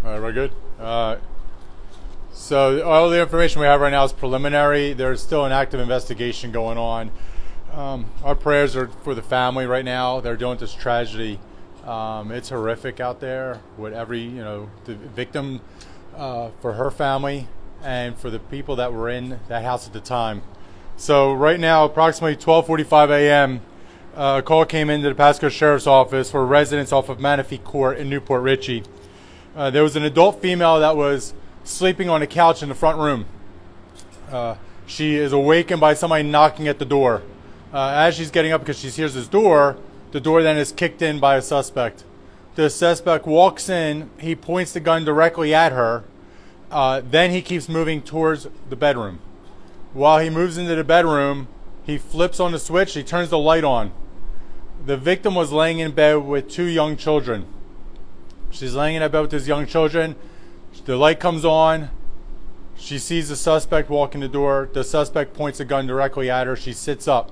All right, we're good. So all the information we have right now is preliminary. There's still an active investigation going on. Our prayers are for the family right now. They're dealing with this tragedy. It's horrific out there with the victim, for her family and for the people that were in that house at the time. So right now, approximately 12:45 a.m., a call came into the Pasco Sheriff's Office for residents off of Manistee Court in Port Richey. There was an adult female that was sleeping on a couch in the front room. She is awakened by somebody knocking at the door. As she's getting up because she hears this door, the door then is kicked in by a suspect. The suspect walks in, he points the gun directly at her, then he keeps moving towards the bedroom. While he moves into the bedroom, he flips on the switch, he turns the light on. The victim was laying in bed with two young children. She's laying in bed with these young children. The light comes on. She sees the suspect walk in the door. The suspect points a gun directly at her. She sits up.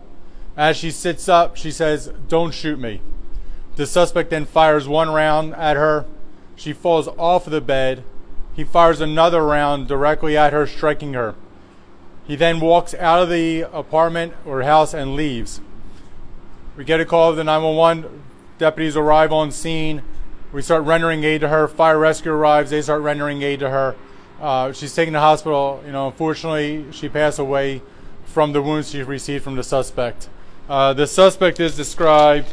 As she sits up, she says, "Don't shoot me." The suspect then fires one round at her. She falls off of the bed. He fires another round directly at her, striking her. He then walks out of the apartment or house and leaves. We get a call of the 911. Deputies arrive on scene. We start rendering aid to her. Fire rescue arrives. They start rendering aid to her. She's taken to the hospital. Unfortunately, she passed away from the wounds she received from the suspect. The suspect is described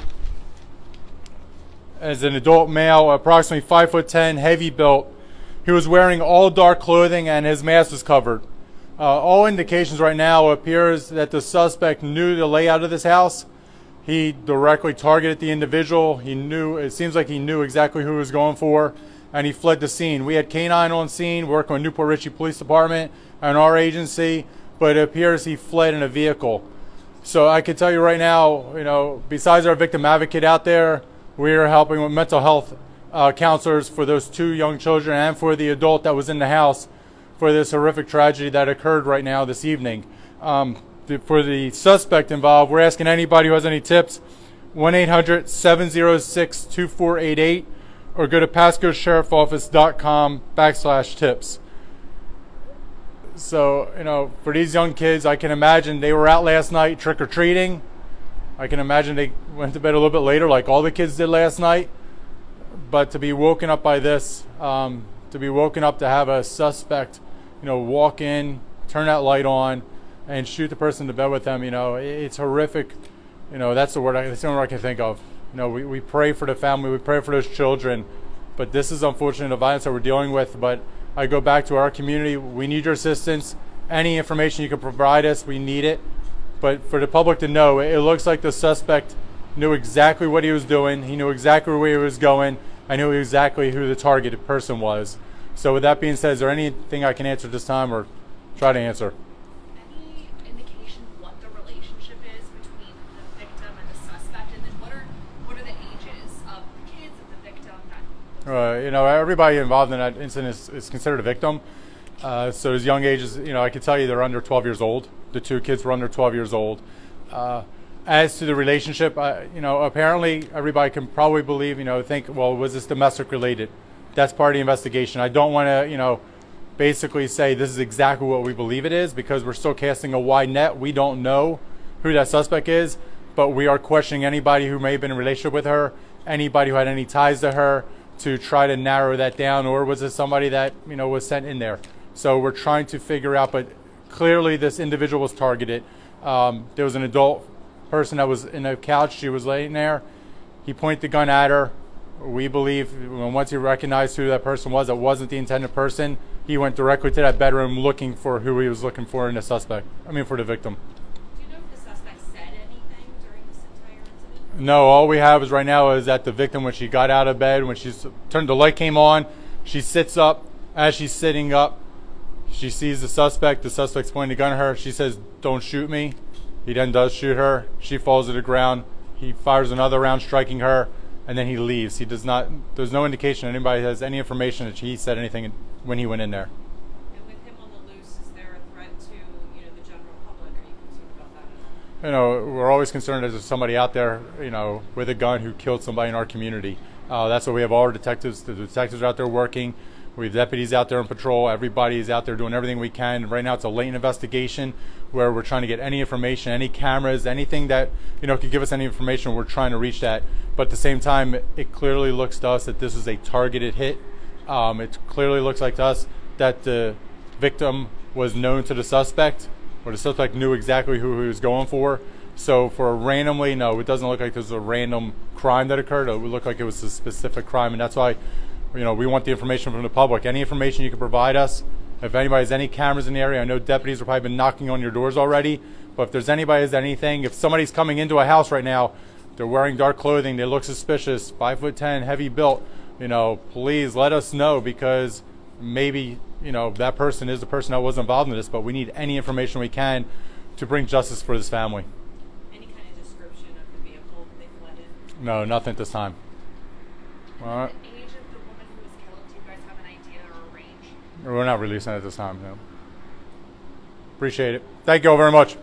as an adult male, approximately 5'10", heavy built. He was wearing all dark clothing and his mask was covered. All indications right now appears that the suspect knew the layout of this house. He directly targeted the individual. It seems like he knew exactly who he was going for, and he fled the scene. We had K-9 on scene, working with Port Richey Police Department and our agency, but it appears he fled in a vehicle. So I can tell you right now, besides our victim advocate out there, we are helping with mental health counselors for those two young children and for the adult that was in the house for this horrific tragedy that occurred right now this evening. For the suspect involved, we're asking anybody who has any tips, 1-800-706-2488 or go to pascosheriffoffice.com/tips. So, for these young kids, I can imagine they were out last night trick-or-treating. I can imagine they went to bed a little bit later like all the kids did last night. But to be woken up by this, to be woken up to have a suspect, walk in, turn that light on, and shoot the person to bed with them, it's horrific. That's the only word I can think of. We pray for the family, we pray for those children, but this is unfortunately the violence that we're dealing with. But I go back to our community. We need your assistance. Any information you can provide us, we need it. But for the public to know, it looks like the suspect knew exactly what he was doing. He knew exactly where he was going. I knew exactly who the targeted person was. So with that being said, is there anything I can answer this time or try to answer? Any indication what the relationship is between the victim and the suspect? And then what are the ages of the kids of the victim? Everybody involved in that incident is considered a victim. So as young ages, I can tell you they're under 12 years old. The two kids were under 12 years old. As to the relationship, apparently everybody can probably believe, think, well, was this domestic related? That's part of the investigation. I don't want to, basically say this is exactly what we believe it is because we're still casting a wide net. We don't know who that suspect is, but we are questioning anybody who may have been in a relationship with her, anybody who had any ties to her, to try to narrow that down, or was it somebody that, was sent in there? So we're trying to figure out, but clearly this individual was targeted. There was an adult person that was in a couch. She was laying there. He pointed the gun at her. We believe once he recognized who that person was, it wasn't the intended person. He went directly to that bedroom looking for who he was looking for in the suspect. For the victim. Do you know if the suspect said anything during this entire incident? No, all we have is right now is that the victim, when she got out of bed, when the light came on, she sits up. As she's sitting up, she sees the suspect. The suspect's pointing a gun at her. She says, "Don't shoot me." He then does shoot her. She falls to the ground. He fires another round, striking her, and then he leaves. There's no indication anybody has any information that he said anything when he went in there. And with him on the loose, is there a threat to, the general public? Are you concerned about that at all? We're always concerned that there's somebody out there, with a gun who killed somebody in our community. That's what we have all our detectives. The detectives are out there working. We have deputies out there on patrol. Everybody is out there doing everything we can. Right now, it's a latent investigation where we're trying to get any information, any cameras, anything that could give us any information. We're trying to reach that. But at the same time, it clearly looks to us that this is a targeted hit. It clearly looks like to us that the victim was known to the suspect, or the suspect knew exactly who he was going for. So for randomly, no, it doesn't look like this was a random crime that occurred. It would look like it was a specific crime, and that's why we want the information from the public. Any information you can provide us. If anybody has any cameras in the area, I know deputies have probably been knocking on your doors already, but if there's anybody has anything, if somebody's coming into a house right now, they're wearing dark clothing, they look suspicious, 5'10", heavy built, please let us know, because maybe, that person is the person that was involved in this, but we need any information we can to bring justice for this family. Any kind of description of the vehicle they fled in? No, nothing at this time. All right. The age of the woman who was killed, do you guys have an idea or a range? We're not releasing it at this time, no. Appreciate it. Thank you all very much.